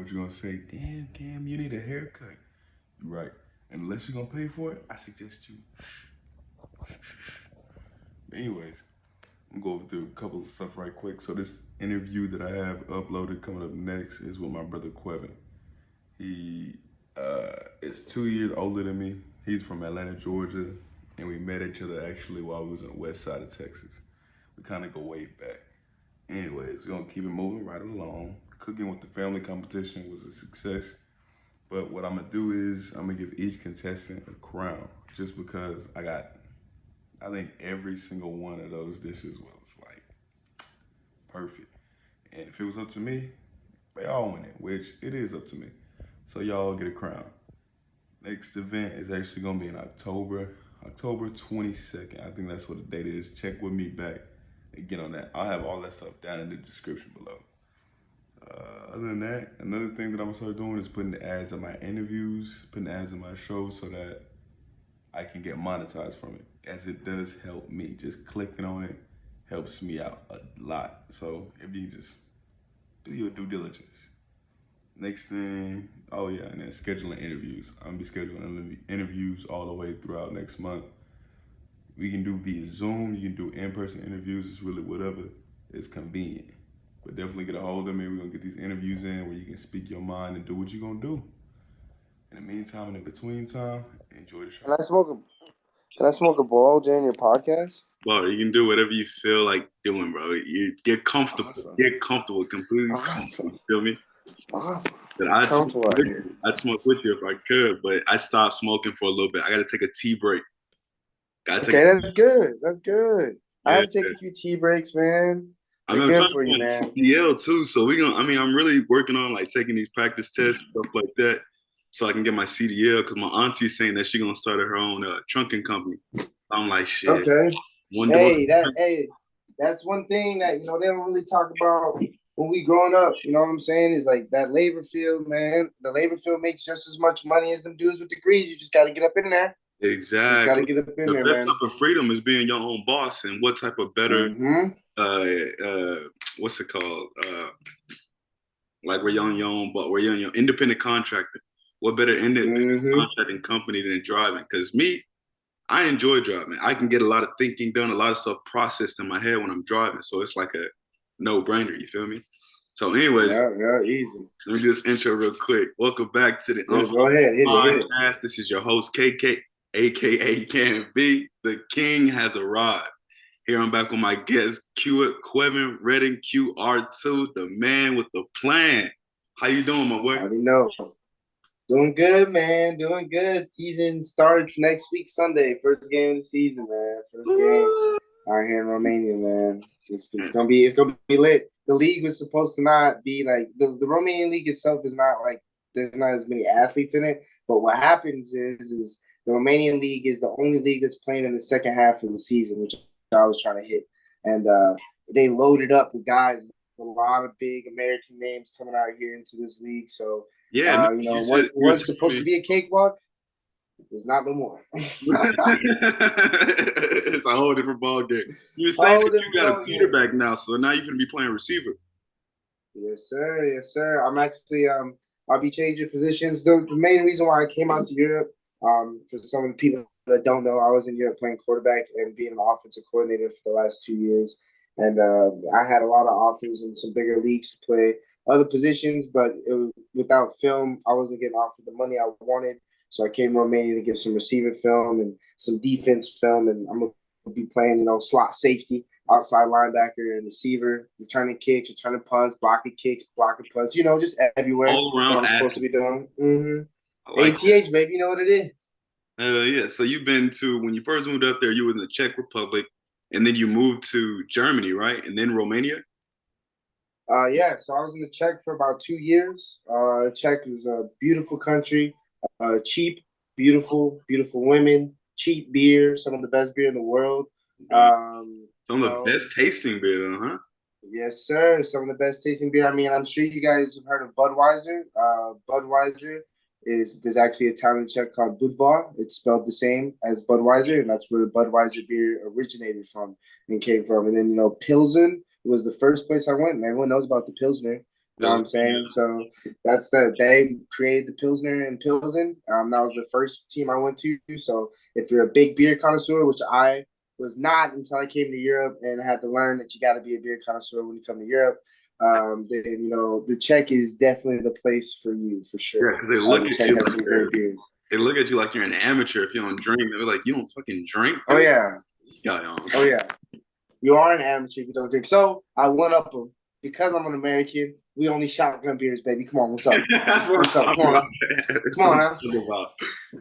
what you're gonna say. Damn, Cam, you need a haircut. You're right. And unless you're gonna pay for it, I suggest you. Anyways, I'm going through a couple of stuff right quick. So this interview that I have uploaded coming up next is with my brother Quevin. He is 2 years older than me. He's from Atlanta, Georgia, and we met each other actually while we was on the west side of Texas. We kind of go way back. Anyways, we're gonna keep it moving right along. Cooking with the family competition was a success. But what I'm gonna do is I'm gonna give each contestant a crown, just because I think every single one of those dishes was like perfect. And if it was up to me, they all win it, which it is up to me. So y'all get a crown. Next event is actually gonna be in October 22nd. I think that's what the date is. Check with me back and get on that. I'll have all that stuff down in the description below. Other than that, another thing that I'm gonna start doing is putting the ads on my interviews, putting ads on my shows so that I can get monetized from it, as it does help me. Just clicking on it helps me out a lot. So if you just do your due diligence. Next thing, oh yeah, and then scheduling interviews. I'm gonna be scheduling interviews all the way throughout next month. We can do via Zoom, you can do in-person interviews. It's really whatever is convenient. But definitely get a hold of me. We're gonna get these interviews in where you can speak your mind and do what you're gonna do. In the meantime and in between time, enjoy the show. Can I smoke a ball during your podcast? Bro, you can do whatever you feel like doing, bro. You get comfortable. Awesome. Get comfortable, completely comfortable. You feel me? Awesome. I'd smoke with you if I could, but I stopped smoking for a little bit. I gotta take a tea break. Okay, that's good. That's good. Yeah, I have to take a few tea breaks, man. I'm They're trying good for to you, find man. CDL too, so I'm really working on like taking these practice tests, stuff like that, so I can get my CDL. Because my auntie's saying that she's gonna start her own trunking company. I'm like, shit. Okay. One door. That's one thing that they don't really talk about when we growing up. You know what I'm saying? Is like that labor field, man. The labor field makes just as much money as them dudes with degrees. You just got to get up in there. Exactly. Just got to get up in there, man. The best type of freedom is being your own boss, and what type of better, what's it called? Like we're on your own, but we're on your independent contractor. What better independent contracting company than driving? Because I enjoy driving. I can get a lot of thinking done, a lot of stuff processed in my head when I'm driving. So it's like a no-brainer, you feel me? So anyways, yeah, easy. Let me just intro real quick. Welcome back to the Go ahead, hit podcast. This is your host, KK, aka Can B. The King has arrived. Here I'm back with my guest, Quevin Redding, QR2, the man with the plan. How you doing, my boy? I already know. Doing good, man. Doing good. Season starts next week, Sunday. First game of the season, man. First game out here in Romania, man. It's gonna be lit. The league was supposed to not be like the Romanian league itself is not like there's not as many athletes in it. But what happens is the Romanian league is the only league that's playing in the second half of the season, which I was trying to hit. And they loaded up with guys. A lot of big American names coming out here into this league. So yeah, what was supposed to be a cakewalk is not no more. It's a whole different ball game. You saying that you got a quarterback now, so now you're gonna be playing receiver. Yes, sir. Yes, sir. I'm actually I'll be changing positions. The main reason why I came out to Europe, for some of the people that don't know, I was in Europe playing quarterback and being an offensive coordinator for the last 2 years. And I had a lot of offers in some bigger leagues to play other positions, but without film, I wasn't getting offered the money I wanted. So I came to Romania to get some receiving film and some defense film, and I'm going to be playing, slot safety, outside linebacker, and receiver, returning kicks, returning punts, blocking kicks, blocking punts, just everywhere. All around what I'm supposed to be doing. ATH, baby, you know what it is. Yeah, so you've been to, when you first moved up there, you were in the Czech Republic, and then you moved to Germany, right? And then Romania? Yeah, so I was in the Czech for about 2 years. Czech is a beautiful country, cheap, beautiful women, cheap beer, some of the best beer in the world. Some of the best tasting beer, though, huh? Yes, sir. Some of the best tasting beer. I mean, I'm sure you guys have heard of Budweiser. Budweiser there's actually a town in Czech called Budvar. It's spelled the same as Budweiser, and that's where the Budweiser beer originated from and came from. And then, Pilsen was the first place I went, and everyone knows about the Pilsner. You know what I'm saying? So they created the Pilsner in Pilsen. That was the first team I went to. So if you're a big beer connoisseur, which I was not until I came to Europe and had to learn that you got to be a beer connoisseur when you come to Europe, then the Czech is definitely the place for you for Yeah, sure. because they look The at Czech you has like some great beers. they look at you like you're an amateur if you don't drink. They're like, you don't fucking drink, Oh dude? yeah, What's this guy on? oh yeah. You are an amateur if you don't drink. So I went up them because I'm an American. We only shotgun beers, baby. Come on, what's up? That's what I'm What's up? talking Come on about. now. That's Come what on I'm now. talking about.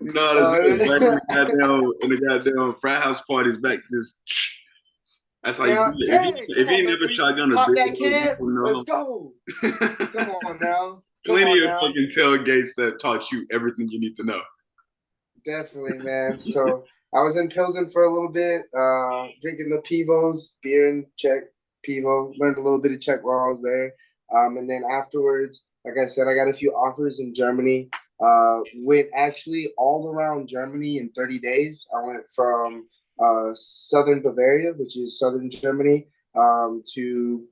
No, that's back in the goddamn frat house parties back. That's how you do Yeah, it. yeah. If Come you on, ain't never baby. shotgun a Pop beer, that can. you Let's know. go. Come on now. Come Plenty on of now. fucking tailgates that taught you everything you need to know. Definitely, man. So I was in Pilsen for a little bit, drinking the Pivos, beer in Czech, Pivo. Learned a little bit of Czech while I was there. And then afterwards, like I said, I got a few offers in Germany. Went actually all around Germany in 30 days. I went from southern Bavaria, which is southern Germany, to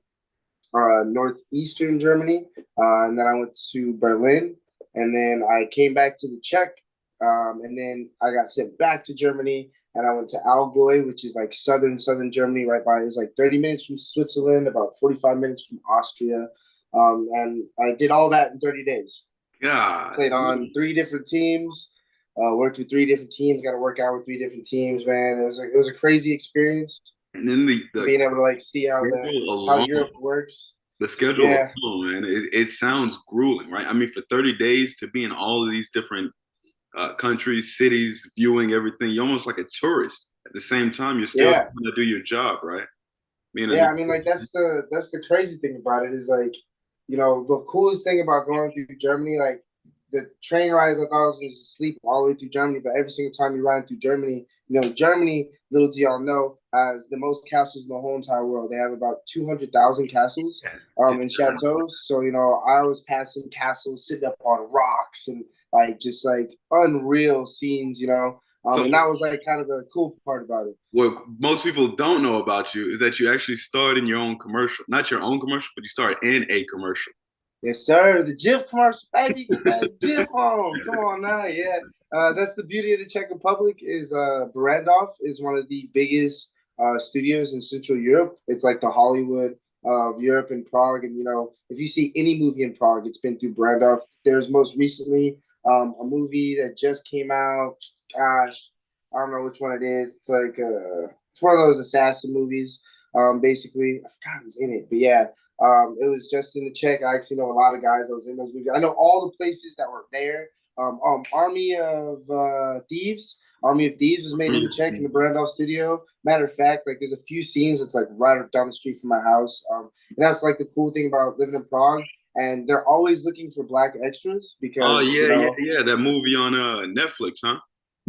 northeastern Germany, and then I went to Berlin, and then I came back to the Czech, and then I got sent back to Germany, and I went to Allgäu, which is like southern Germany, right by. It was like 30 minutes from Switzerland, about 45 minutes from Austria, and I did all that in 30 days. God. Played on 3 different teams. Worked with 3 different teams. Got to work out with 3 different teams, man. It was a crazy experience. And then the Being able to like see schedule how alone, Europe works. the schedule Yeah, alone, man, it sounds grueling, right? I mean, for 30 days to be in all of these different countries, cities, viewing everything, you're almost like a tourist. At the same time, you're still yeah, trying to do your job, right? Being a yeah. I mean, like that's the crazy thing about it is like, the coolest thing about going through Germany, like the train rides. I thought I was going to sleep all the way through Germany, but every single time you ride through Germany, Germany, little do y'all know, has the most castles in the whole entire world. They have about 200,000 castles, yeah. and chateaus. So I was passing castles, sitting up on rocks, and like just like unreal scenes. So And that was like kind of the cool part about it. what most people don't know about you is that you actually starred in your own commercial. Not your own commercial, but you starred in a commercial. Yes, sir. The GIF commercial, baby. Get that GIF on. Come on now. Yeah. That's the beauty of the Czech Republic is Barandov is one of the biggest studios in Central Europe. It's like the Hollywood of Europe and Prague. And, if you see any movie in Prague, it's been through Barandov. There's most recently a movie that just came out. Gosh, I don't know which one it is. It's like it's one of those assassin movies. Basically, I forgot who's in it, but yeah, it was just in the Czech. I actually know a lot of guys that was in those movies. I know all the places that were there. Army of Thieves. Army of Thieves was made in the Czech in the Brandov studio. Matter of fact, like there's a few scenes that's like right down the street from my house. And that's like the cool thing about living in Prague. And they're always looking for black extras Oh because yeah. That movie on Netflix, huh?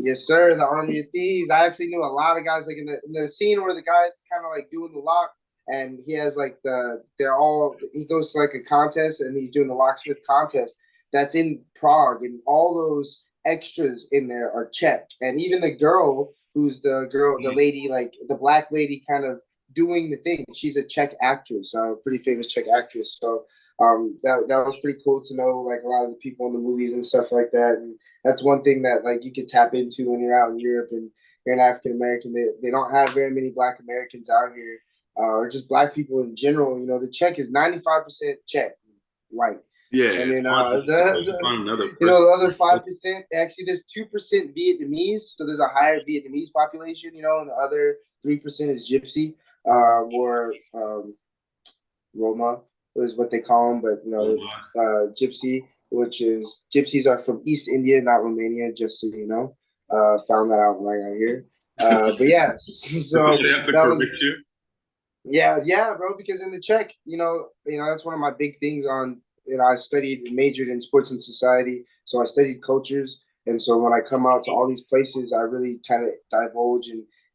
yes, sir. The Army of Thieves. I actually knew a lot of guys like in the scene where the guy's kind of like doing the lock, and he has like he goes to like a contest and he's doing the locksmith contest. That's in Prague, and all those extras in there are Czech, and even the girl who's the lady, like the black lady, kind of doing the thing. She's a Czech actress, a pretty famous Czech actress. So that was pretty cool to know, like a lot of the people in the movies and stuff like that. And that's one thing that like you could tap into when you're out in Europe and you're an African American. They don't have very many Black Americans out here, or just Black people in general. The Czech is 95% Czech, white. Yeah. And then Find another the person. other 5%, actually there's 2% Vietnamese, so there's a higher Vietnamese population, and the other 3% is Gypsy, or Roma is what they call them, but Gypsy, which is Gypsies are from East India, not Romania, just so you know. Found that out when I got here. But yeah, so They have to that was correct you. yeah, bro. Because in the Czech, that's one of my big things on. I studied and majored in sports and society, so I studied cultures. And so when I come out to all these places, I really kind of divulge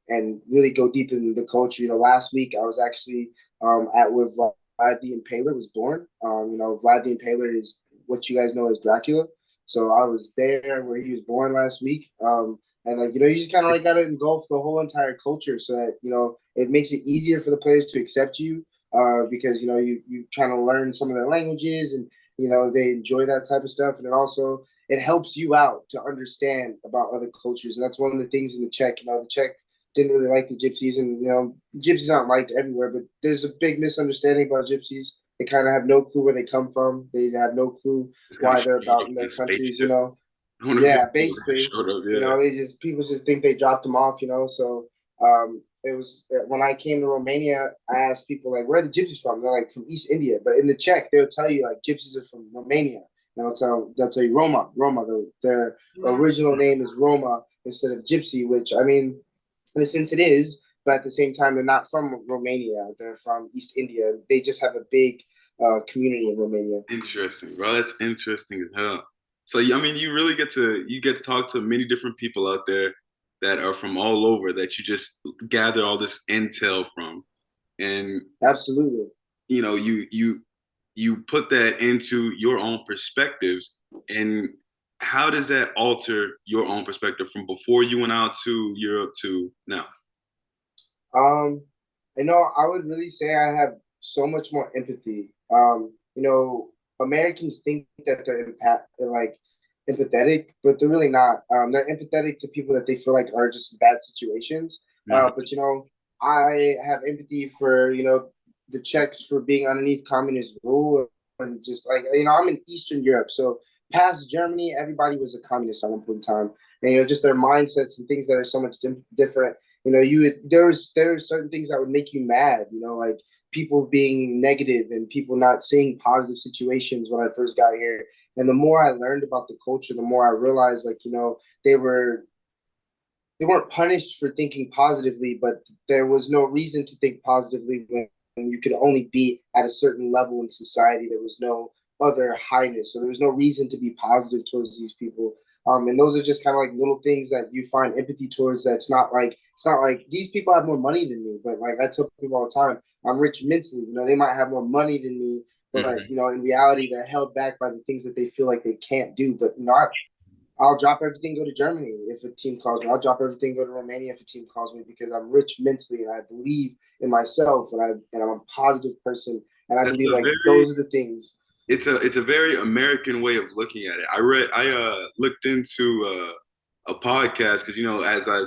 and really go deep in the culture. Last week I was actually at where Vlad the Impaler was born. Vlad the Impaler is what you guys know as Dracula. So I was there where he was born last week. And like, you just kind of like got to engulf the whole entire culture so that, it makes it easier for the players to accept you. because you trying to learn some of their languages, and they enjoy that type of stuff, and it helps you out to understand about other cultures, and that's one of the things in the Czech. The Czech didn't really like the gypsies, and gypsies aren't liked everywhere, but there's a big misunderstanding about gypsies. They kind of have no clue where they come from. They have no clue why they're about in their countries. Yeah, basically, people just think they dropped them off. So it was when I came to Romania, I asked people like, "Where are the gypsies from?" They're like, "From East India." But in the Czech, they'll tell you like gypsies are from Romania. And they'll tell you Roma. Their original name is Roma instead of gypsy, which I mean, in a sense it is, but at the same time, they're not from Romania. They're from East India. They just have a big community in Romania. Interesting, bro. That's interesting as hell. So I mean, you get to talk to many different people out there that are from all over that you just gather all this intel from, and absolutely, you put that into your own perspectives. And how does that alter your own perspective from before you went out to Europe to now? I would really say I have so much more empathy. Americans think that they're empathetic, but they're really not. They're empathetic to people that they feel like are just in bad situations. But I have empathy for the Czechs for being underneath communist rule, and just like I'm in Eastern Europe, so past Germany, everybody was a communist at one point in time, and just their mindsets and things that are so much different. There's certain things that would make you mad, like people being negative and people not seeing positive situations when I first got here. And the more I learned about the culture, the more I realized, they weren't punished for thinking positively, but there was no reason to think positively when you could only be at a certain level in society. There was no other highness, so there was no reason to be positive towards these people. And those are just kind of like little things that you find empathy towards. It's not like these people have more money than me, but like I tell people all the time, I'm rich mentally. They might have more money than me, but in reality, they're held back by the things that they feel like they can't do. But I'll drop everything, go to Germany if a team calls me. I'll drop everything, go to Romania if a team calls me, because I'm rich mentally and I believe in myself, and I'm a positive person, and I believe those are the things. It's a very American way of looking at it. I looked into a podcast because as I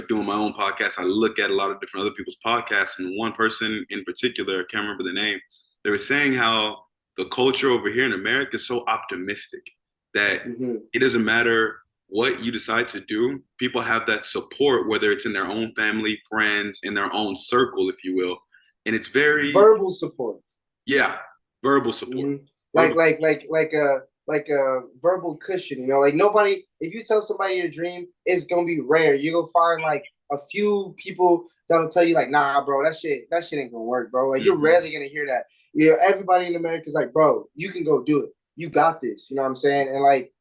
doing my own podcast, I look at a lot of different other people's podcasts, and one person in particular, I can't remember the name, they were saying how the culture over here in America is so optimistic that it doesn't matter what you decide to do, people have that support, whether it's in their own family, friends, in their own circle, if you will, and it's very verbal support. Yeah, verbal support. Like a verbal cushion, like nobody, if you tell somebody your dream, it's gonna be rare. You're gonna find like a few people that'll tell you like, nah, bro, that shit ain't gonna work, bro. Like you're rarely gonna hear that. Everybody in America is like, bro, you can go do it. You got this. You know what I'm saying? And like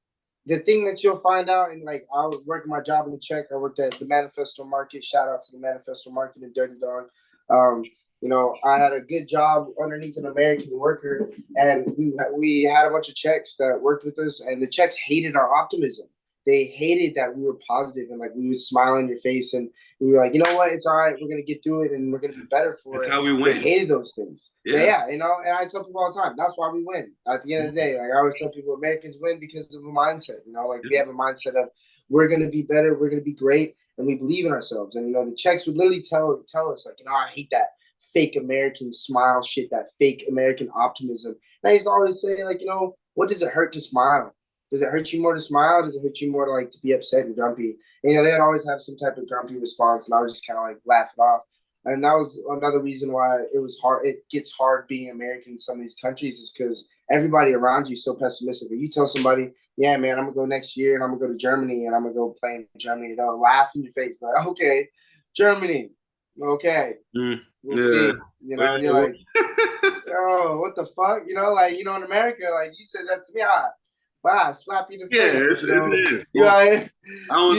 the thing that you'll find out, and like I was working my job in the Czech, I worked at the Manifesto Market. Shout out to the Manifesto Market in Dirty Dog. I had a good job underneath an American worker, and we had a bunch of Czechs that worked with us, and the Czechs hated our optimism. They hated that we were positive and like we would smile in your face, and we were like, you know what, it's all right, we're gonna get through it, and we're gonna be better for That's it. how we win. They hated those things. Yeah, and I tell people all the time, that's why we win. At the end of the day, like I always tell people, Americans win because of a mindset. We have a mindset of we're gonna be better, we're gonna be great, and we believe in ourselves. And the Czechs would literally tell us like, I hate that fake American smile shit, that fake American optimism. And I used to always say, like, what does it hurt to smile? Does it hurt you more to smile? Does it hurt you more to be upset and grumpy? And, they'd always have some type of grumpy response, and I would just kind of like laugh it off. And that was another reason why it was hard. It gets hard being American in some of these countries, is because everybody around you is so pessimistic. If you tell somebody, yeah, man, I'm gonna go next year and I'm gonna go to Germany and I'm gonna go play in Germany, they'll laugh in your face, but like, okay, Germany, okay. We'll see, and you're like, oh, what the fuck? In America, like you said that to me, I slap you in the face.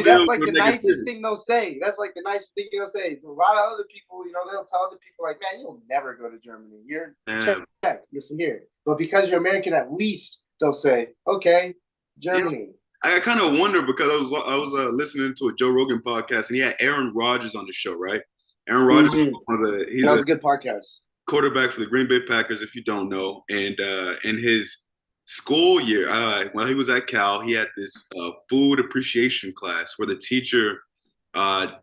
That's like the nicest thing they'll say. That's like the nicest thing they'll say. A lot of other people, they'll tell other people like, man, you'll never go to Germany. You're Czech, you're from here. But because you're American, at least they'll say, okay, Germany. I kind of wonder, because I was listening to a Joe Rogan podcast, and he had Aaron Rodgers on the show, right? Aaron Rodgers, that was a good podcast. quarterback for the Green Bay Packers, if you don't know. And in his school year, while he was at Cal, he had this food appreciation class where the teacher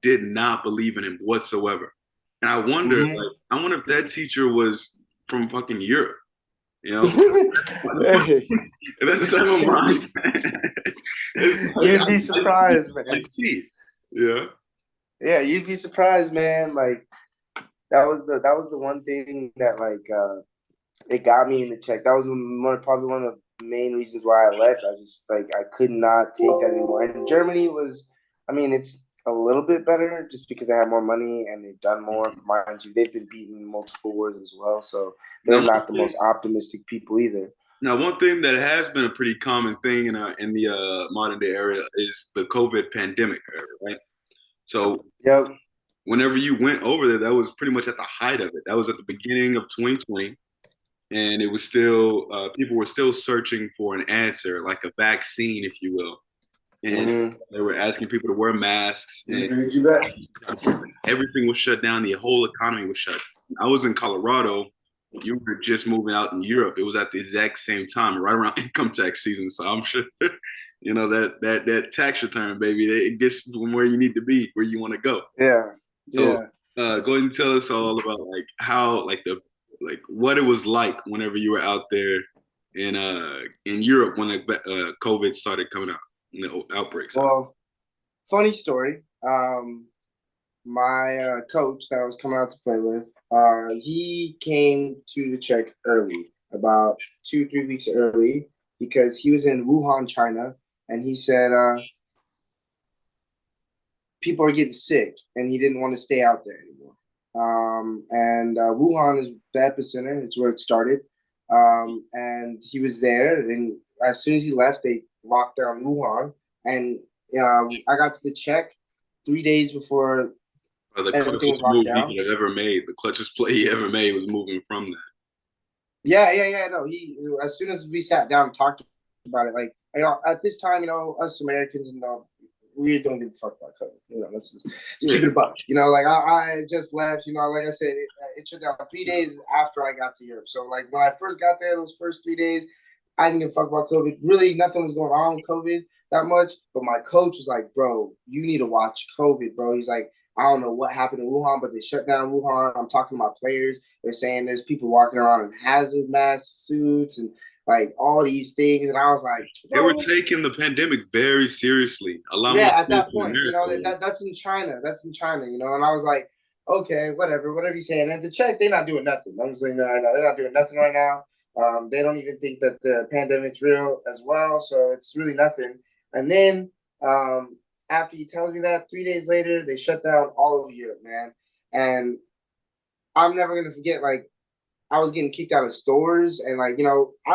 did not believe in him whatsoever. And I wonder if that teacher was from fucking Europe. You know, Hey. that's some of mine. You'd be surprised, man. I see. Yeah. Yeah, you'd be surprised, man. Like that was the one thing that it got me in the check. That was probably one of the main reasons why I left. I just I could not take that anymore. And Germany was, I mean, it's a little bit better just because they have more money and they've done more. Mind you, they've been beaten multiple wars as well, so they're not the most optimistic people either. Now, one thing that has been a pretty common thing in the modern day area is the COVID pandemic era, right? So, yep. Whenever you went over there, that was pretty much at the height of it. That was at the beginning of 2020, and it was still people were still searching for an answer, like a vaccine, if you will. And they were asking people to wear masks, and everything was shut down. The whole economy was shut. I was in Colorado. You were just moving out in Europe. It was at the exact same time, right around income tax season. So I'm sure, that tax return, baby, it gets from where you need to be, where you want to go. Yeah. So, go ahead and tell us all about how what it was like whenever you were out there in Europe when COVID started coming out, outbreaks. Well, funny story. My coach that I was coming out to play with, he came to the Czech early, about 2-3 weeks early, because he was in Wuhan, China, and he said people are getting sick, and he didn't want to stay out there anymore. And Wuhan is the epicenter; it's where it started. And he was there, and as soon as he left, they locked down Wuhan, and I got to the Czech 3 days before. The clutchest move he could have ever made. The clutchest play he ever made was moving from that. Yeah. No, as soon as we sat down and talked about it, at this time, us Americans, we don't give a fuck about COVID. Let's keep it a buck. I just left. Like I said, it shut down 3 days after I got to Europe. So when I first got there, those first 3 days, I didn't give a fuck about COVID. Really, nothing was going on with COVID that much. But my coach was like, "Bro, you need to watch COVID, bro." He's like, I don't know what happened in Wuhan, but they shut down Wuhan. I'm talking to my players. They're saying there's people walking around in hazard mask suits and all these things. And I was like, they were taking the pandemic very seriously. A lot more. Yeah, at that point, that's in China. That's in China, and I was like, okay, whatever you're saying. And the Czech, they're not doing nothing. I'm just saying, no, they're not doing nothing right now. They don't even think that the pandemic's real as well. So it's really nothing. And then, after he tells me that, 3 days later, they shut down all of Europe, man. And I'm never going to forget, I was getting kicked out of stores. And, I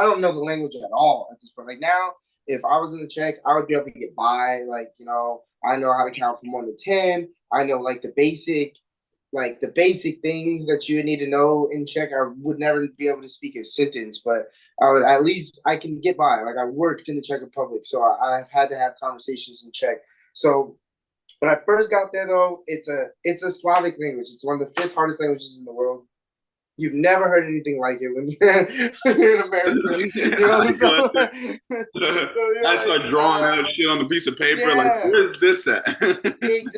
don't know the language at all at this point. Now, if I was in the Czech, I would be able to get by. I know how to count from 1 to 10. I know, the basic things that you need to know in Czech. I would never be able to speak a sentence, but at least I can get by. I worked in the Czech Republic, so I've had to have conversations in Czech. So when I first got there, though, it's a Slavic language. It's one of the 5th hardest languages in the world. You've never heard anything like it when you're in America. I start drawing out shit on the piece of paper. Where's this at?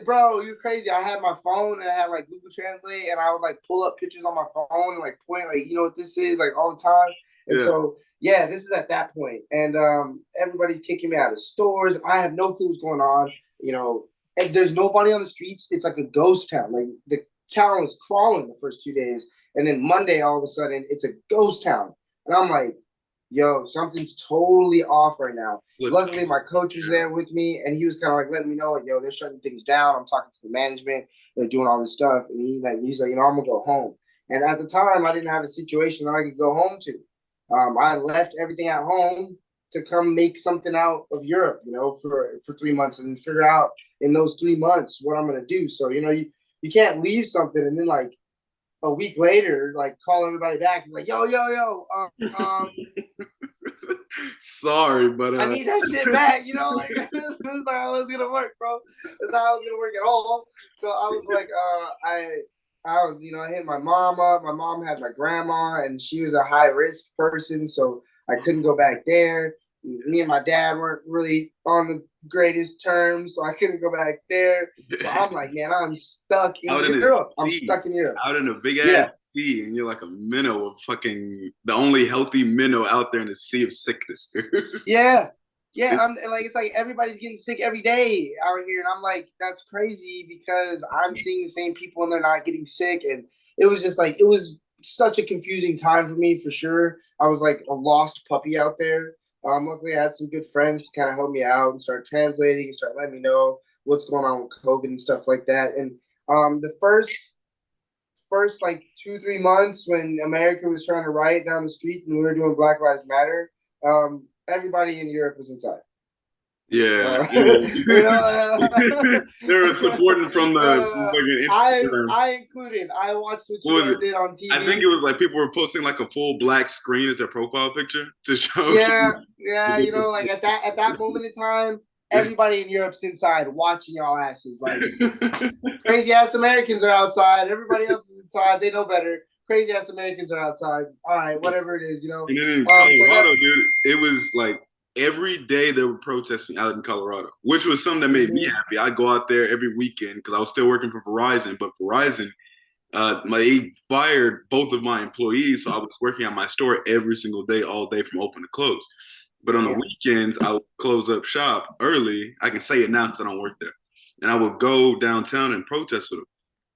Bro, you're crazy. I had my phone and I had Google Translate, and I would pull up pictures on my phone and point you know what this is all the time. And so this is at that point. And everybody's kicking me out of stores. I have no clue what's going on. And there's nobody on the streets. It's like a ghost town. The town was crawling the first 2 days. And then Monday, all of a sudden, it's a ghost town. And I'm like, yo, something's totally off right now. Luckily, my coach was there with me, and he was kind of letting me know, yo, they're shutting things down. I'm talking to the management. They're doing all this stuff. And he's like, I'm going to go home. And at the time, I didn't have a situation that I could go home to. I left everything at home to come make something out of Europe, for 3 months and figure out in those 3 months what I'm going to do. So, you can't leave something and then a week later, call everybody back and yo, sorry, but I need that shit back, this is not how it's gonna work, bro. It's not how it's gonna work at all. So I was I was, I hit my mama. My mom had my grandma, and she was a high risk person, so I couldn't go back there. Me and my dad weren't really on the greatest terms, so I couldn't go back there. So I'm like, man, I'm stuck in Out in the Europe. I'm sea, stuck in Europe. out in a big ass Yeah, sea, and you're like a minnow of fucking the only healthy minnow out there in the sea of sickness, dude. yeah, yeah. And like it's like everybody's getting sick every day out here, and I'm like, that's crazy because I'm seeing the same people and they're not getting sick, and it was just like it was such a confusing time for me for sure. I was like a lost puppy out there. Luckily, I had some good friends to kind of help me out and start translating and start letting me know what's going on with COVID and stuff like that. And the first like 2 3 months when America was trying to riot down the street and we were doing Black Lives Matter, everybody in Europe was inside. Yeah, Uh, I mean, you know, they were supporting from the fucking Instagram. I included. I watched what What you was guys it? did on I think TV. it was like people were posting like a full black screen as their profile picture to show Yeah, you. yeah. Like at that moment in time, everybody in Europe's inside watching y'all asses. Like crazy ass Americans are outside. Everybody else is inside. They know better. Crazy ass Americans are outside. All right, whatever it is. And then in So that. Colorado, dude, it was like every day they were protesting out in Colorado, which was something that made me Mhm. happy. I'd go out there every weekend because I was still working for Verizon, but Verizon, they fired both of my employees, so I was working at my store every single day, all day from open to close. But on the Damn. weekends, I would close up shop early. I can say it now because I don't work there, and I would go downtown and protest with them.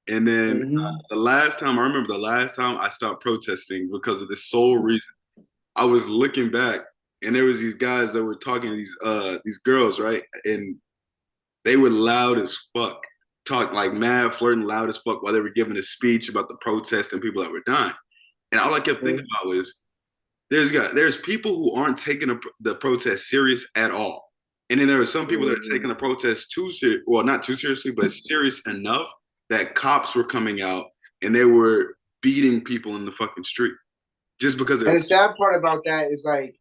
And then Mm-hmm. I remember the last time I stopped protesting because of this sole reason. I was looking back, and there was these guys that were talking to these girls, right? And they were loud as fuck, talk like mad, flirting, loud as fuck while they were giving a speech about the protest and people that were dying. And all I kept thinking about was there's people who aren't taking the protest serious at all, and then there are some people that are Mm-hmm. taking the protest too serious, well, not too seriously, but serious enough that cops were coming out and they were beating people in the fucking street just because And they're the sad part about that is like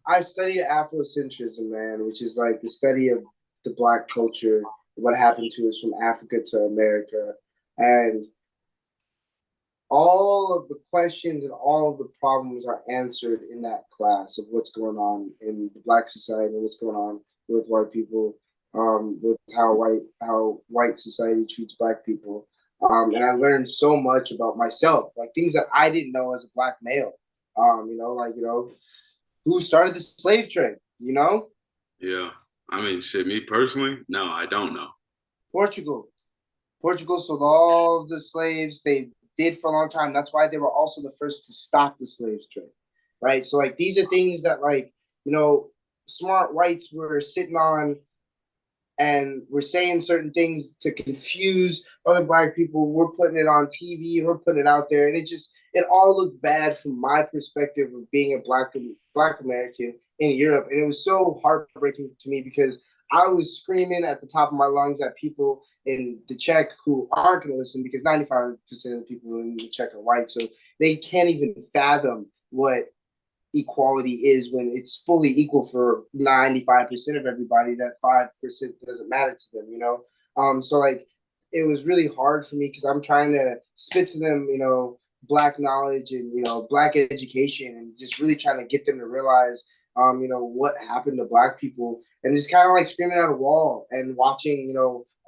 I studied Afrocentrism, man, which is like the study of the Black culture, what happened to us from Africa to America, and all of the questions and all of the problems are answered in that class of what's going on in the Black society and what's going on with white people, with how white society treats Black people. And I learned so much about myself, like things that I didn't know as a Black male. Who started the slave trade? yeah. I mean, shit. Me personally, no, I don't know. Portugal. Portugal sold all of the slaves. They did for a long time. That's why they were also the first to stop the slave trade, right? So like these are things that like smart whites were sitting on and we're saying certain things to confuse other Black people. We're putting it on TV and we're putting it out there, and it all looked bad from my perspective of being a Black American in Europe, and it was so heartbreaking to me because I was screaming at the top of my lungs at people in the Czech who aren't going to listen because 95% of the people in the Czech are white, so they can't even fathom what equality is when it's fully equal for 95% of everybody. That 5% doesn't matter to them. So like it was really hard for me because I'm trying to spit to them, Black knowledge and Black education, and just really trying to get them to realize what happened to Black people, and just kind of like screaming at a wall and watching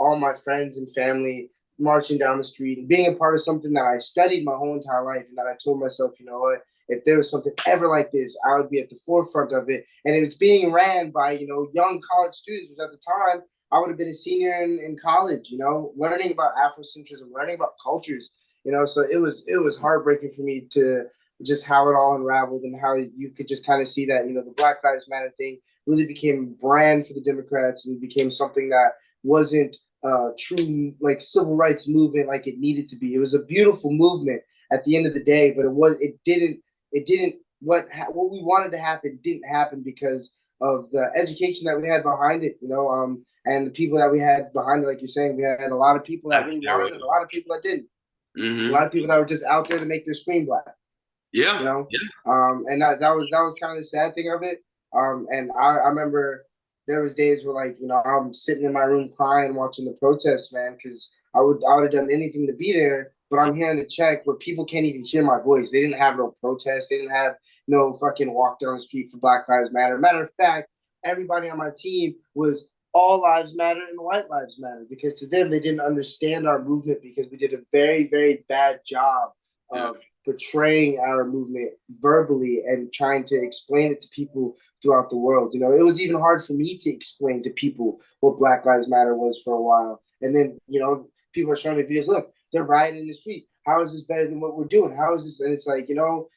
all my friends and family marching down the street and being a part of something that I studied my whole entire life, and that I told myself, you know what, if there was something ever like this, I would be at the forefront of it. And it was being ran by, young college students, which at the time I would have been a senior in college, learning about Afrocentrism, learning about cultures, so it was heartbreaking for me to just how it all unraveled and how you could just kind of see that, the Black Lives Matter thing really became a brand for the Democrats and became something that wasn't true like civil rights movement like it needed to be. It was a beautiful movement at the end of the day, but it didn't what we wanted to happen didn't happen because of the education that we had behind it, and the people that we had behind it. Like you're saying, we had a lot of people that Black really wanted it, heroes. a lot of people that didn't, a Mm-hmm. lot of people that were just out there to make their screen black, you Yeah, know. yeah. And that was kind of the sad thing of it. And I remember there was days where like I'm sitting in my room crying watching the protests, man, because I would have done anything to be there, but I'm here in the Czech where people can't even hear my voice. They didn't have no protest. They didn't have no fucking walk down the street for Black Lives Matter. Matter of fact, everybody on my team was all lives matter and white lives matter, because to them, they didn't understand our movement because we did a very, very bad job of portraying our movement verbally and trying to explain it to people throughout the world. You know, it was even hard for me to explain to people what Black Lives Matter was for a while. And then, you know, people are showing me videos. Look, they're rioting in the street. How is this better than what we're doing? How is this? And it's like, you know,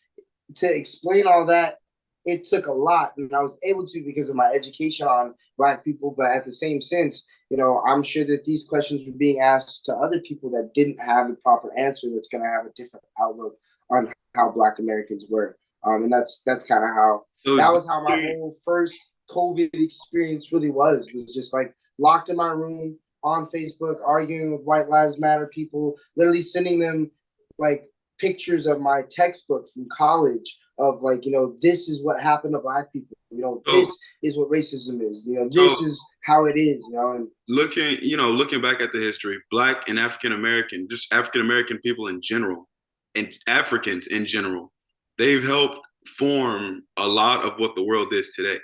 to explain all that, it took a lot, and I was able to because of my education on Black people. But at the same sense, you know, I'm sure that these questions were being asked to other people that didn't have the proper answer. That's going to have a different outlook on how Black Americans were, and that's kind of how that was how my whole first COVID experience really was just like locked in my room on Facebook, arguing with White Lives Matter people, literally sending them like pictures of my textbook from college of like, you know, this is what happened to Black people. You know, this is what racism is. You know, this is how it is. You know, and looking back at the history, Black and African American, just African American people in general, and Africans in general, they've helped form a lot of what the world is today.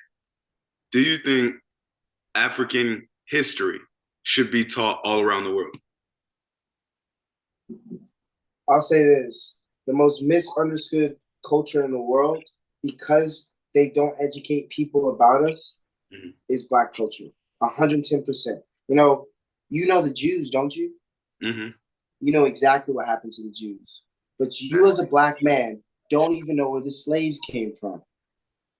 Do you think African history should be taught all around the world? I'll say this: the most misunderstood culture in the world, because they don't educate people about us, is Black culture. 110%. You know the Jews, don't you? Mm-hmm. You know exactly what happened to the Jews. But you as a Black man don't even know where the slaves came from.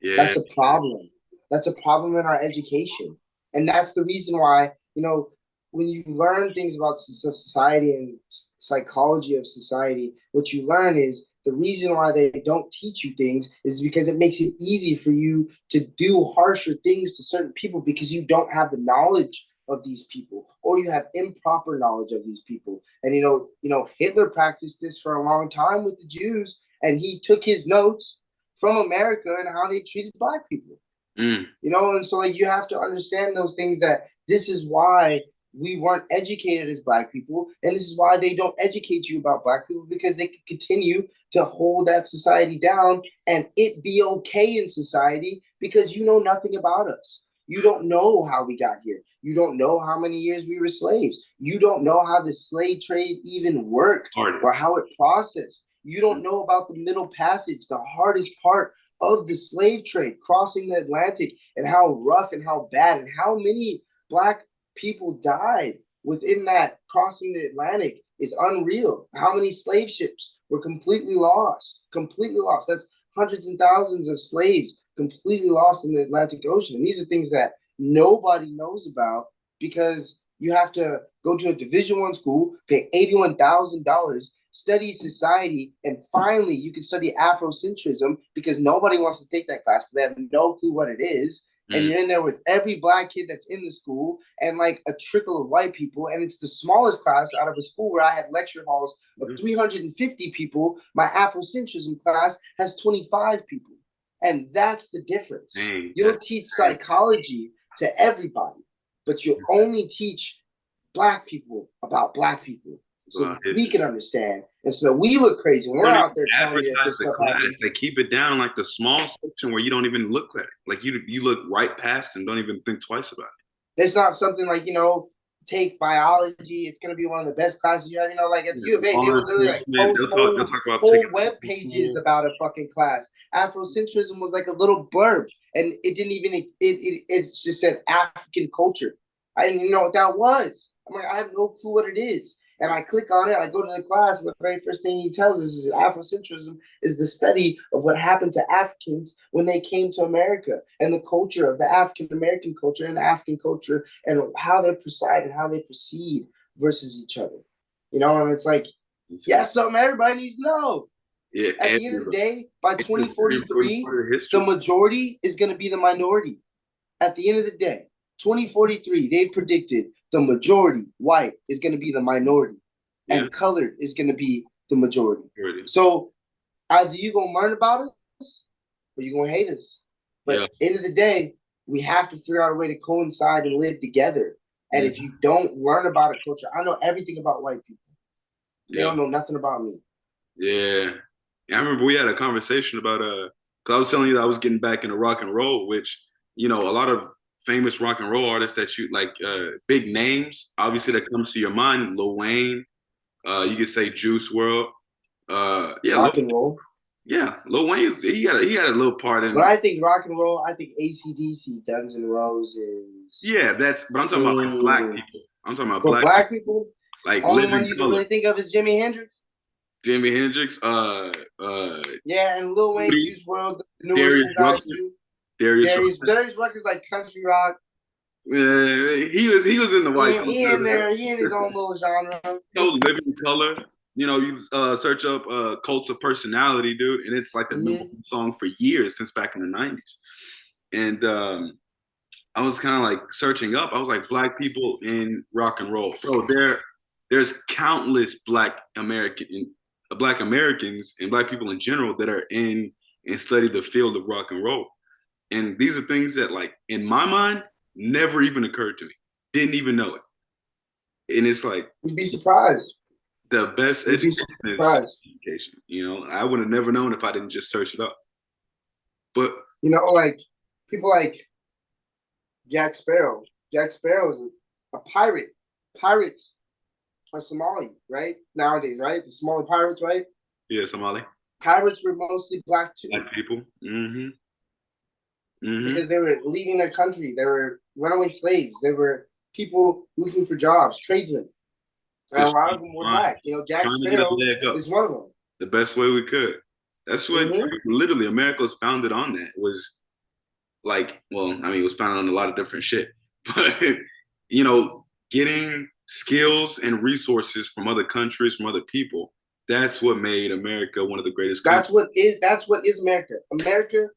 Yeah. That's a problem. That's a problem in our education. And that's the reason why, you know, when you learn things about society and psychology of society, what you learn is the reason why they don't teach you things is because it makes it easy for you to do harsher things to certain people because you don't have the knowledge of these people, or you have improper knowledge of these people. And you know, Hitler practiced this for a long time with the Jews, and he took his notes from America and how they treated Black people. You know, and so like you have to understand those things, that this is why we weren't educated as Black people, and this is why they don't educate you about Black people, because they can continue to hold that society down and it be okay in society because you know nothing about us. You don't know how we got here. You don't know how many years we were slaves. You don't know how the slave trade even worked or how it processed. You don't know about the Middle Passage, the hardest part of the slave trade, crossing the Atlantic, and how rough and how bad and how many Black people died within that crossing the Atlantic is unreal. How many slave ships were completely lost? That's hundreds and thousands of slaves completely lost in the Atlantic Ocean. And these are things that nobody knows about because you have to go to a Division I school, pay $81,000, study society, and finally you can study Afrocentrism because nobody wants to take that class because they have no clue what it is. And you're in there with every Black kid that's in the school and like a trickle of white people. And it's the smallest class out of a school where I had lecture halls of 350 people. My Afrocentrism class has 25 people. And that's the difference. You'll teach psychology to everybody, but you'll only teach Black people about Black people. So that we can understand. And so we look crazy when we're out there telling you that this stuff happens. They keep it down like the small section where you don't even look at it. Like you look right past and don't even think twice about it. It's not something like, you know, take biology. It's going to be one of the best classes you have. You know, like at the U of A, they would literally like post whole web pages about a fucking class. Afrocentrism was like a little blurb, and it didn't even, it just said African culture. I didn't even know what that was. I'm like, I have no clue what it is. And I click on it, I go to the class, and the very first thing he tells us is Afrocentrism is the study of what happened to Africans when they came to America, and the culture of the African American culture and the African culture, and how they preside and how they proceed versus each other. You know, and it's like, that's something everybody needs to know. Yeah, at the end of the day, by 2043, the majority is going to be the minority. At the end of the day, 2043, they predicted the majority, white, is going to be the minority, and colored is going to be the majority. So either you're going to learn about us or you're going to hate us. But at the end of the day, we have to figure out a way to coincide and live together. And if you don't learn about a culture, I know everything about white people. They don't know nothing about me. Yeah. I remember we had a conversation about because I was telling you that I was getting back into rock and roll, which, you know, a lot of famous rock and roll artists that you like, big names, obviously that comes to your mind, Lil Wayne, you could say Juice World. Yeah, Rock and roll. Lil Wayne, he had a little part in. When I think rock and roll, I think AC/DC, Guns N' Roses. Yeah, but I'm talking about like black people. I'm talking about For black people, like only one Living you can Color. really think of is Jimi Hendrix. Jimi Hendrix, Yeah, and Lil Wayne, Juice WRLD, the newer school guys too. Darius Rucker's like country rock. He was in the white. He in there. He in his own little genre. Living Color. You know, you search up Cults of Personality, dude, and it's like the number one song for years since back in the '90s. And I was kind of like searching up. I was like, black people in rock and roll. Bro, there's countless black Americans and black people in general that are in and study the field of rock and roll. And these are things that, like, in my mind, never even occurred to me. Didn't even know it. And it's like, you'd be surprised. The best education is education. You know, I would have never known if I didn't just search it up. But you know, like people like Jack Sparrow. Jack Sparrow is a pirate. Pirates are Somali, right? Nowadays, right? The Somali pirates, right? Yeah, Somali. Pirates were mostly black too. Black people. Because they were leaving their country. They were runaway slaves. They were people looking for jobs, tradesmen. And a lot of them were black. You know, Jack Sparrow is one of them. The best way we could. That's what literally America was founded on. That was like, well, I mean, it was founded on a lot of different shit. But, you know, getting skills and resources from other countries, from other people, that's what made America one of the greatest countries. That's what is America. America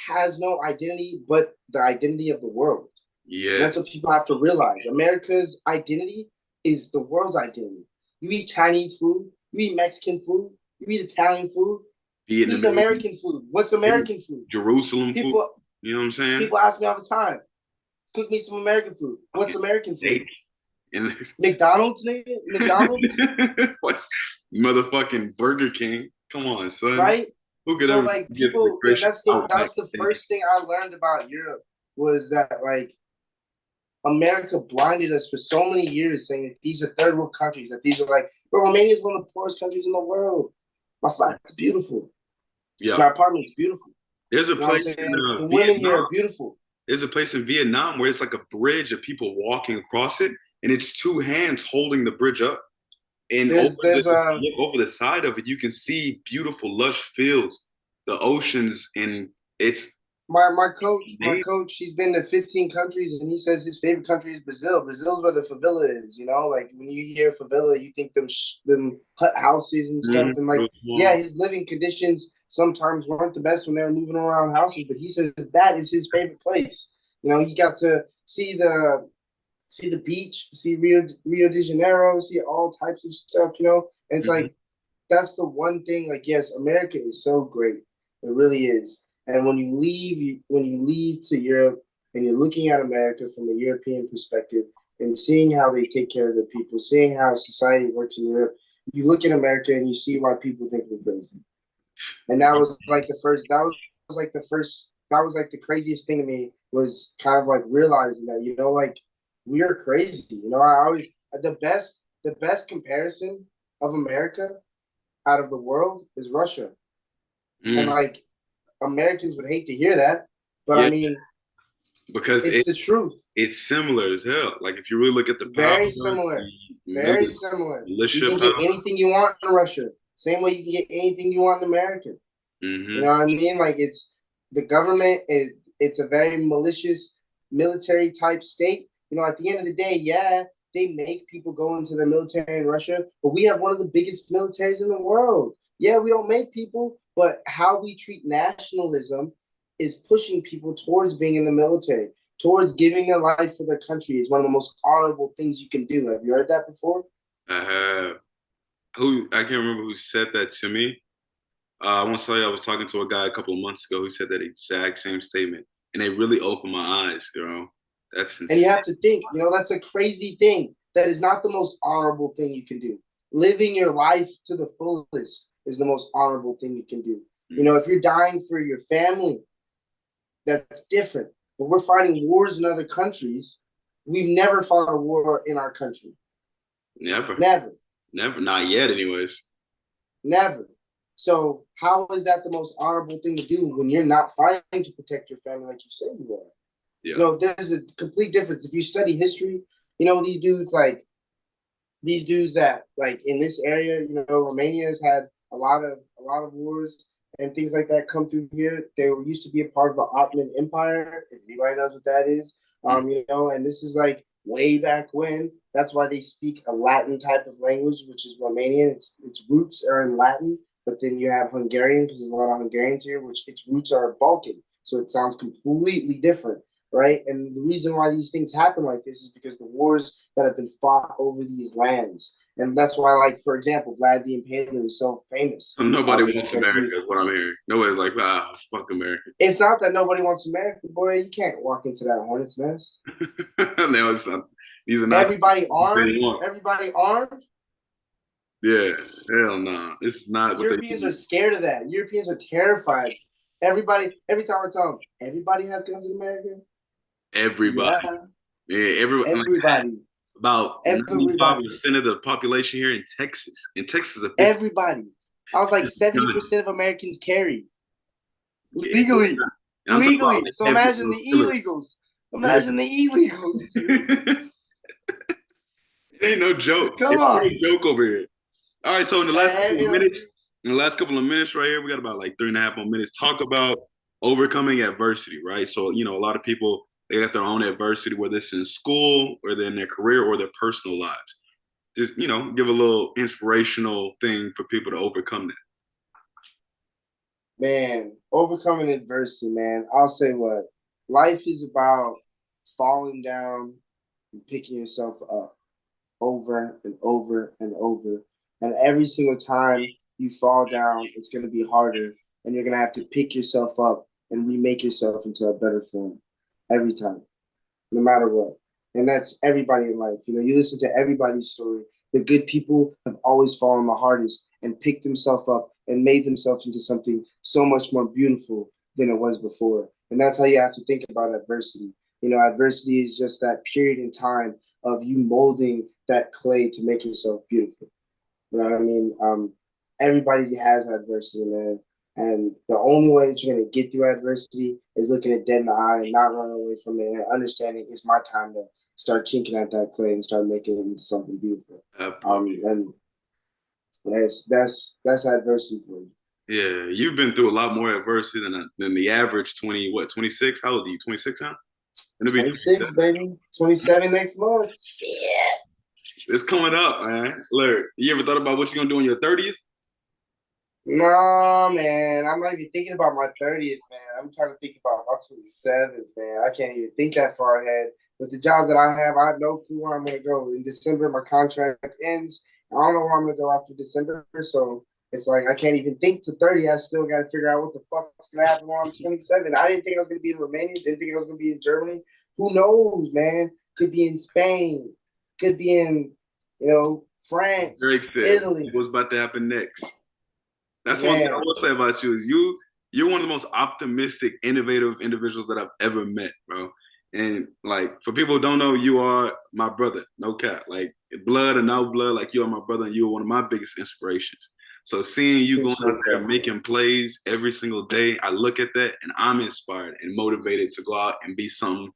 has no identity but the identity of the world. Yeah. That's what people have to realize. America's identity is the world's identity. You eat Chinese food, you eat Mexican food, you eat Italian food, eat American food. What's American food? Jerusalem food. You know what I'm saying? People ask me all the time, cook me some American food. What's American food? McDonald's, nigga? McDonald's? What? Motherfucking Burger King. Come on, son. Right? Who could so like people, that's the first thing I learned about Europe was that like America blinded us for so many years saying that these are third world countries, that these are like, bro, Romania is one of the poorest countries in the world. My flat's beautiful. Yeah. My apartment's beautiful. There's a place the women here are beautiful. There's a place in Vietnam where it's like a bridge of people walking across it, and it's two hands holding the bridge up. And over the side of it, you can see beautiful, lush fields, the oceans, and it's my coach. He's been to 15 countries, and he says his favorite country is Brazil. Brazil's where the favela is. You know, like when you hear favela, you think them hut houses and stuff, and like his living conditions sometimes weren't the best when they were moving around houses. But he says that is his favorite place. You know, he got to see the beach, see Rio de Janeiro, see all types of stuff, you know? And it's like, that's the one thing, like, yes, America is so great. It really is. And when you leave to Europe and you're looking at America from a European perspective and seeing how they take care of their people, seeing how society works in Europe, you look at America and you see why people think we're crazy. And that was like the craziest thing to me was kind of like realizing that, you know, like, we are crazy. You know, I always the best comparison of America out of the world is Russia. And like Americans would hate to hear that, but I mean, because it's the truth. It's similar as hell. Like if you really look at the very similar. You can get anything you want in Russia. Same way you can get anything you want in America. You know what I mean? Like it's the government it's a very malicious military type state. You know, at the end of the day, yeah, they make people go into the military in Russia, but we have one of the biggest militaries in the world. Yeah, we don't make people, but how we treat nationalism is pushing people towards being in the military, towards giving their life for their country is one of the most honorable things you can do. Have you heard that before? I have. I can't remember who said that to me. I want to tell you, I was talking to a guy a couple of months ago who said that exact same statement, and it really opened my eyes, girl. That's insane. And you have to think, you know, that's a crazy thing. That is not the most honorable thing you can do. living your life to the fullest is the most honorable thing you can do. You know, if you're dying for your family, that's different. But we're fighting wars in other countries. We've never fought a war in our country. Never. Never. Never. Not yet, anyways. Never. So how is that the most honorable thing to do when you're not fighting to protect your family like you said you are? Yeah. You know, there's a complete difference. If you study history, you know, these dudes that like in this area, you know, Romania has had a lot of wars and things like that come through here. They were used to be a part of the Ottoman Empire, if anybody knows what that is. You know, and this is like way back when. That's why they speak a Latin type of language, which is Romanian. Its roots are in Latin, but then you have Hungarian because there's a lot of Hungarians here, which its roots are Balkan. So it sounds completely different, right? And the reason why these things happen like this is because the wars that have been fought over these lands. And that's why, like, for example, Vlad the Impaler was so famous. Nobody wants America, is what I'm hearing. Nobody's like, fuck America. It's not that nobody wants America, boy. You can't walk into that hornet's nest. No, it's not. These are not everybody armed. Everybody armed. Yeah, hell no. It's not. Europeans are scared of that. Europeans are terrified. Every time I tell them, everybody has guns in America. Everybody. Yeah, everybody. About 95% of the population here in Texas. Everybody. I was like 70% of Americans carry legally. Legally. So imagine the illegals. Imagine the illegals. It ain't no joke. Come on. It's no joke over here. All right, so in the last couple of minutes right here, we got about like 3.5 more minutes. Talk about overcoming adversity, right? So, you know, a lot of people, they got their own adversity, whether it's in school or in their career or their personal lives. Just, you know, give a little inspirational thing for people to overcome that. Man, overcoming adversity, man. I'll say what? Life is about falling down and picking yourself up over and over and over. And every single time you fall down, it's going to be harder. And you're going to have to pick yourself up and remake yourself into a better form every time, no matter what. And that's everybody in life. You know, you listen to everybody's story. The good people have always fallen the hardest and picked themselves up and made themselves into something so much more beautiful than it was before. And that's how you have to think about adversity. You know, adversity is just that period in time of you molding that clay to make yourself beautiful. You know what I mean? Everybody has adversity, man. And the only way that you're going to get through adversity is looking it dead in the eye and not running away from it and understanding it's my time to start chinking at that clay and start making it into something beautiful. And that's adversity for you. Yeah, you've been through a lot more adversity than the average 26? How old are you? 26 now? 26, baby. 27 next month. Shit. It's coming up, man. Look, you ever thought about what you're going to do on your 30th? No, man. I'm not even thinking about my 30th, man. I'm trying to think about my 27th, man. I can't even think that far ahead. With the job that I have no clue where I'm going to go. In December, my contract ends. I don't know where I'm going to go after December. So it's like I can't even think to 30. I still got to figure out what the fuck's going to happen when I'm 27. I didn't think I was going to be in Romania. Didn't think I was going to be in Germany. Who knows, man? Could be in Spain. Could be in, you know, France, Italy. What's about to happen next? That's one thing I will say about you is you're one of the most optimistic, innovative individuals that I've ever met, bro. And like for people who don't know, you are my brother, no cap. Like blood or no blood, like you are my brother, and you are one of my biggest inspirations. So seeing you going out there making plays every single day, I look at that and I'm inspired and motivated to go out and be something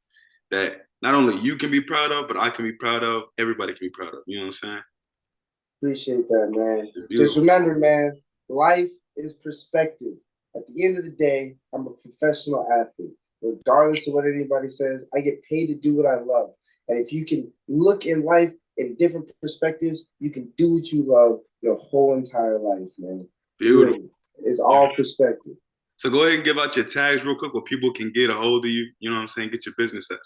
that not only you can be proud of, but I can be proud of. Everybody can be proud of. You know what I'm saying? Appreciate that, man. Just remember, man, life is perspective. At the end of the day, I'm a professional athlete. Regardless of what anybody says, I get paid to do what I love. And if you can look in life in different perspectives, you can do what you love your whole entire life, man. Beautiful. Really. It's all perspective. So go ahead and give out your tags real quick where people can get a hold of you. You know what I'm saying? Get your business at.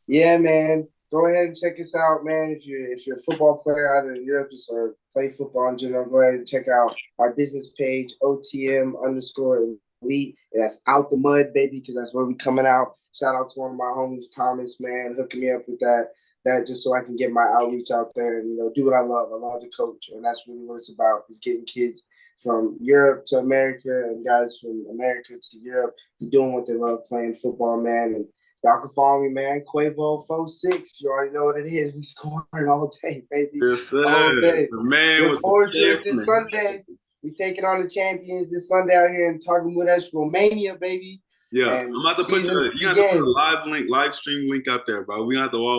Yeah, man. Go ahead and check us out, man. If you're a football player, either in Europe just or play football in general, go ahead and check out our business page, OTM_elite. And that's out the mud, baby, because that's where we coming out. Shout out to one of my homies, Thomas, man, hooking me up with that. that just so I can get my outreach out there and, you know, do what I love. I love to coach, and that's really what it's about, is getting kids from Europe to America and guys from America to Europe to doing what they love, playing football, man. And y'all can follow me, man. Quavo46. You already know what it is. We scoring all day, baby. Yes, sir. All day. The man Look with forward the to it this Sunday. We taking on the champions this Sunday out here in Targamudas, Romania, baby. Yeah, And I'm about to put season you got to put a begins. live stream link out there, bro. We got to all